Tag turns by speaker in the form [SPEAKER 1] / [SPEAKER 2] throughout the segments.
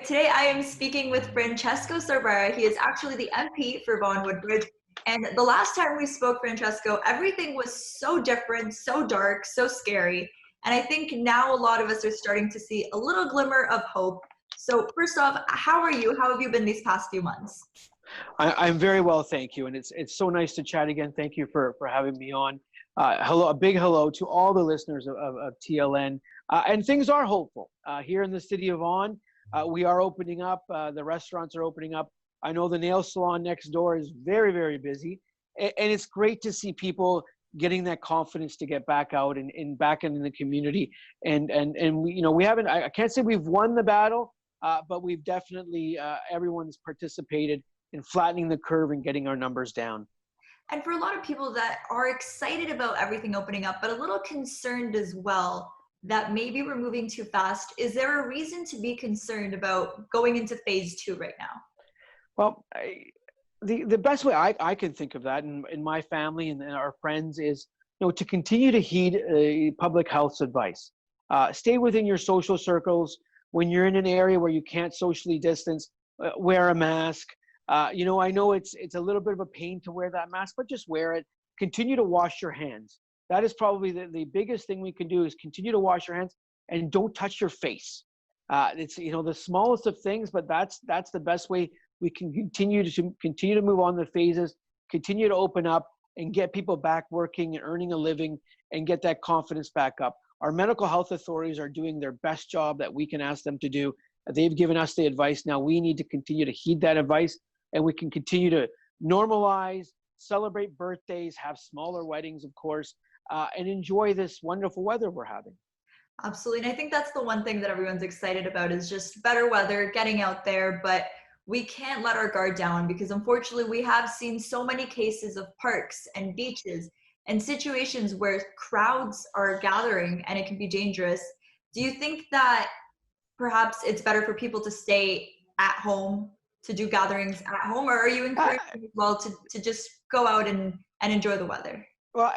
[SPEAKER 1] Today I am speaking with Francesco Sorbara. He is actually the MP for Vaughan-Woodbridge. And the last time we spoke, Francesco, everything was so different, so dark, so scary. And I think now a lot of us are starting to see a little glimmer of hope. So first off, how are you? How have you been these past few months?
[SPEAKER 2] I'm very well, thank you. And it's so nice to chat again. Thank you for having me on. Hello, a big hello to all the listeners of TLN. And things are hopeful. Here in the city of Vaughan, we are opening up. The restaurants are opening up. I know the nail salon next door is very, very busy. And it's great to see people getting that confidence to get back out and back into the community. And we, we haven't, I can't say we've won the battle, but we've definitely, everyone's participated in flattening the curve and getting our numbers down.
[SPEAKER 1] And for a lot of people that are excited about everything opening up, but a little concerned as well that maybe we're moving too fast, is there a reason to be concerned about going into phase 2 right now?
[SPEAKER 2] Well, the best way I can think of that in my family and our friends is, to continue to heed public health advice. Stay within your social circles. When you're in an area where you can't socially distance, wear a mask. I know it's a little bit of a pain to wear that mask, but just wear it. Continue to wash your hands. That is probably the biggest thing we can do, is continue to wash your hands and don't touch your face. It's the smallest of things, but that's the best way we can continue to move on the phases, continue to open up and get people back working and earning a living and get that confidence back up. Our medical health authorities are doing their best job that we can ask them to do. They've given us the advice. Now we need to continue to heed that advice, and we can continue to normalize, celebrate birthdays, have smaller weddings, of course, and enjoy this wonderful weather we're having.
[SPEAKER 1] Absolutely. And I think that's the one thing that everyone's excited about, is just better weather, getting out there. But we can't let our guard down, because unfortunately we have seen so many cases of parks and beaches and situations where crowds are gathering and it can be dangerous. Do you think that perhaps it's better for people to stay at home, to do gatherings at home, or are you encouraging as well to just go out and enjoy the weather?
[SPEAKER 2] Well,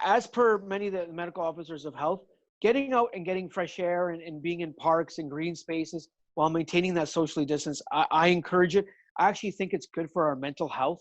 [SPEAKER 2] as per many of the medical officers of health, getting out and getting fresh air and being in parks and green spaces while maintaining that socially distance, I encourage it. I actually think it's good for our mental health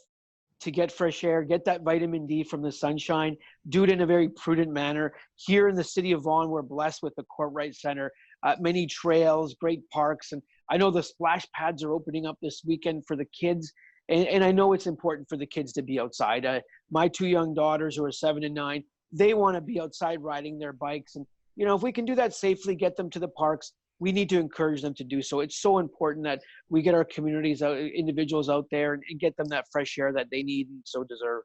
[SPEAKER 2] to get fresh air, get that vitamin D from the sunshine, do it in a very prudent manner. Here in the city of Vaughan, we're blessed with the Courtright Center, many trails, great parks. And I know the splash pads are opening up this weekend for the kids. And I know it's important for the kids to be outside. My 2 young daughters, who are 7 and 9, they want to be outside riding their bikes. And, if we can do that safely, get them to the parks, we need to encourage them to do so. It's so important that we get our communities out, individuals out there, and get them that fresh air that they need and so deserve.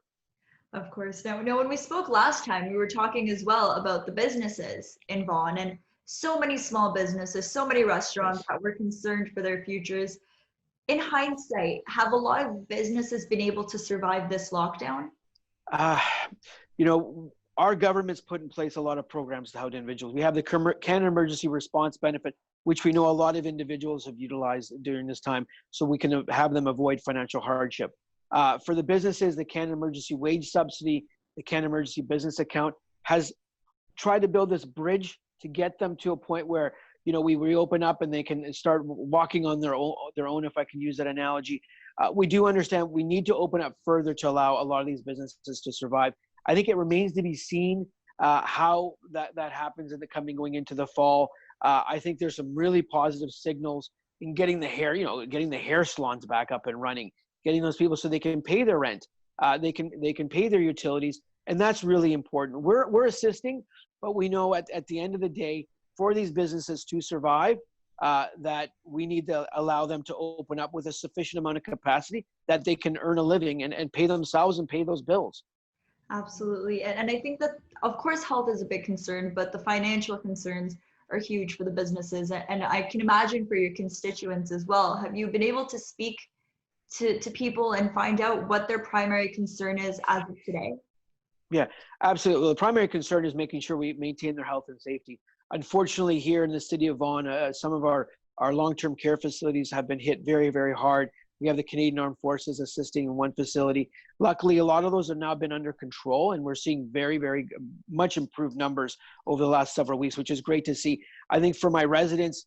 [SPEAKER 1] Of course. Now, when we spoke last time, we were talking as well about the businesses in Vaughan, and so many small businesses, so many restaurants that were concerned for their futures. In hindsight, have a lot of businesses been able to survive this lockdown?
[SPEAKER 2] Our government's put in place a lot of programs to help individuals. We have the Canada Emergency Response Benefit, which we know a lot of individuals have utilized during this time, so we can have them avoid financial hardship. For the businesses, the Canada Emergency Wage Subsidy, the Canada Emergency Business Account has tried to build this bridge to get them to a point where, we reopen up and they can start walking on their own, if I can use that analogy. We do understand we need to open up further to allow a lot of these businesses to survive. I think it remains to be seen how that happens going into the fall. I think there's some really positive signals in getting the hair salons back up and running, getting those people so they can pay their rent, they can pay their utilities, and that's really important. We're assisting, but we know at the end of the day, for these businesses to survive, that we need to allow them to open up with a sufficient amount of capacity that they can earn a living and pay themselves and pay those bills.
[SPEAKER 1] Absolutely. And I think that, of course, health is a big concern, but the financial concerns are huge for the businesses. And I can imagine for your constituents as well. Have you been able to speak to people and find out what their primary concern is as of today?
[SPEAKER 2] Yeah, absolutely. Well, the primary concern is making sure we maintain their health and safety. Unfortunately, here in the city of Vaughan, some of our long-term care facilities have been hit very, very hard. We have the Canadian Armed Forces assisting in one facility. Luckily, a lot of those have now been under control, and we're seeing very, very much improved numbers over the last several weeks, which is great to see. I think for my residents,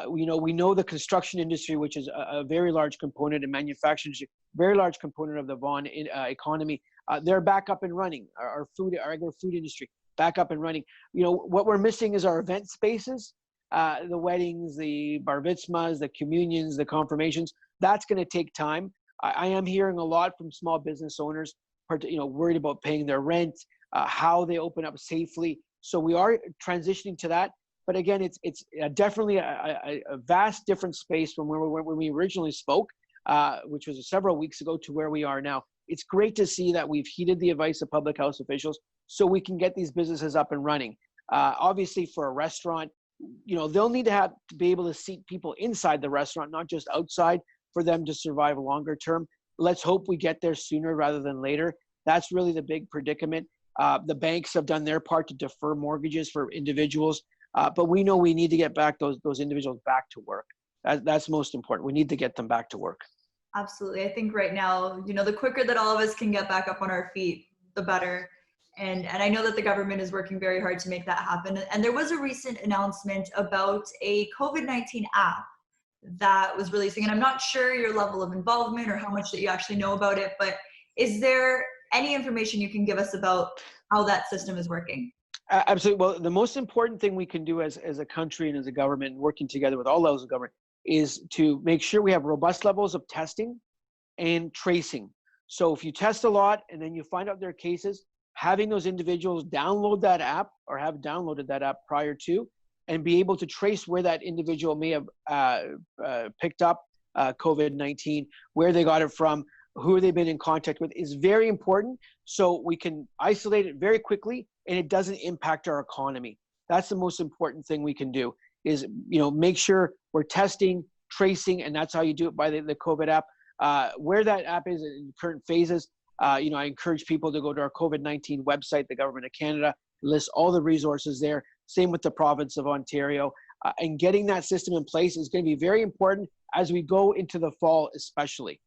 [SPEAKER 2] We know the construction industry, which is a very large component, and manufacturing industry, very large component of the Vaughan economy. They're back up and running. Our agro-food industry back up and running. What we're missing is our event spaces, the weddings, the bar mitzvahs, the communions, the confirmations. That's going to take time. I am hearing a lot from small business owners, worried about paying their rent, how they open up safely. So we are transitioning to that. But again, it's definitely a vast different space from when we originally spoke, which was several weeks ago, to where we are now. It's great to see that we've heeded the advice of public health officials so we can get these businesses up and running. Obviously, for a restaurant, they'll need to be able to seat people inside the restaurant, not just outside, for them to survive longer term. Let's hope we get there sooner rather than later. That's really the big predicament. The banks have done their part to defer mortgages for individuals. But we know we need to get back those individuals back to work. That's most important. We need to get them back to work.
[SPEAKER 1] Absolutely. I think right now, the quicker that all of us can get back up on our feet, the better. And I know that the government is working very hard to make that happen. And there was a recent announcement about a COVID-19 app that was releasing. And I'm not sure your level of involvement or how much that you actually know about it, but is there any information you can give us about how that system is working?
[SPEAKER 2] Absolutely. Well, the most important thing we can do as a country and as a government, working together with all levels of government, is to make sure we have robust levels of testing and tracing. So if you test a lot and then you find out there are cases, having those individuals download that app or have downloaded that app prior to, and be able to trace where that individual may have picked up COVID-19, where they got it from, who they've been in contact with, is very important, so we can isolate it very quickly and it doesn't impact our economy. That's the most important thing we can do, is make sure we're testing, tracing, and that's how you do it by the COVID app. Where that app is in current phases, I encourage people to go to our COVID-19 website, the Government of Canada, lists all the resources there. Same with the province of Ontario. And getting that system in place is going to be very important as we go into the fall, especially.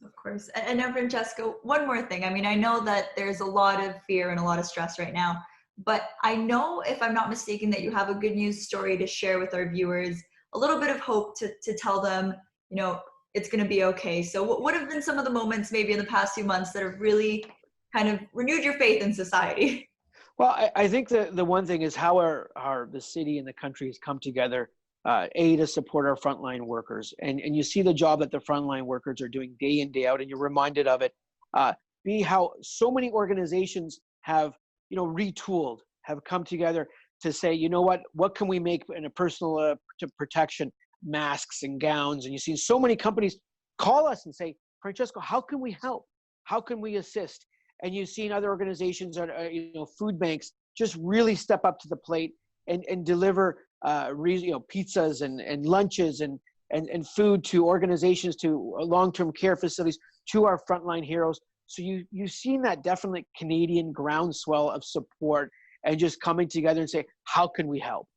[SPEAKER 1] Of course. And now, Francesco, one more thing. I mean, I know that there's a lot of fear and a lot of stress right now, but I know, if I'm not mistaken, that you have a good news story to share with our viewers, a little bit of hope to tell them, it's going to be okay. So what have been some of the moments maybe in the past few months that have really kind of renewed your faith in society?
[SPEAKER 2] Well, I think the one thing is how the city and the country has come together, to support our frontline workers. And you see the job that the frontline workers are doing day in, day out, and you're reminded of it. How so many organizations have, retooled, have come together to say, what can we make in a personal to protection, masks and gowns. And you've seen so many companies call us and say, Francesco, how can we help? How can we assist? And you've seen other organizations, food banks, just really step up to the plate and deliver pizzas and lunches and food to organizations, to long-term care facilities, to our frontline heroes. So you've seen that definitely Canadian groundswell of support and just coming together and say, how can we help?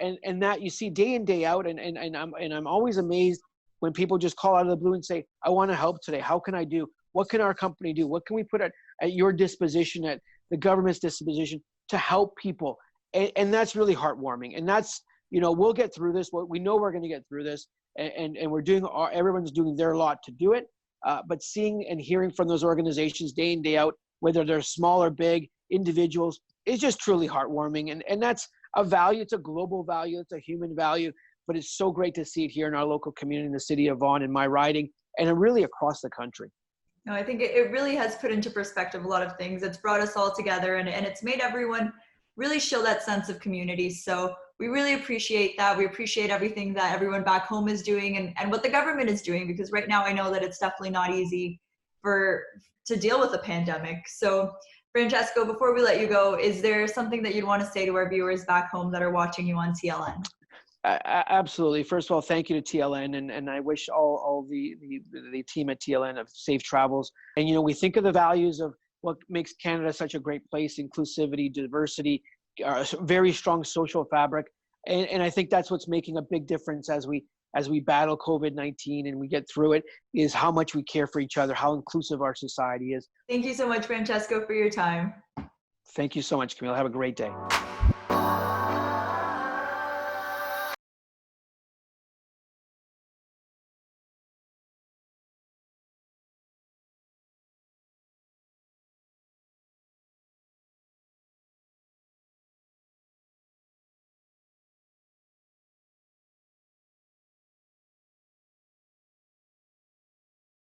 [SPEAKER 2] And that you see day in, day out. And I'm always amazed when people just call out of the blue and say, I want to help today. How can I do? What can our company do? What can we put at your disposition, at the government's disposition, to help people? And that's really heartwarming. And that's, we'll get through this. We know we're going to get through this. And we're everyone's doing their lot to do it. But seeing and hearing from those organizations day in, day out, whether they're small or big, individuals, is just truly heartwarming. And that's a value. It's a global value. It's a human value. But it's so great to see it here in our local community, in the city of Vaughan, in my riding, and really across the country.
[SPEAKER 1] No, I think it really has put into perspective a lot of things. It's brought us all together, and it's made everyone really show that sense of community. So we really appreciate that. We appreciate everything that everyone back home is doing and what the government is doing, because right now I know that it's definitely not easy to deal with a pandemic. So Francesco, before we let you go, is there something that you'd want to say to our viewers back home that are watching you on TLN?
[SPEAKER 2] Absolutely. First of all, thank you to TLN, and I wish all the team at TLN of safe travels. And we think of the values of what makes Canada such a great place: inclusivity, diversity, very strong social fabric, and I think that's what's making a big difference as we battle COVID-19 and we get through it, is how much we care for each other, how inclusive our society is.
[SPEAKER 1] Thank you so much, Francesco, for your time.
[SPEAKER 2] Thank you so much, Camille. Have a great day.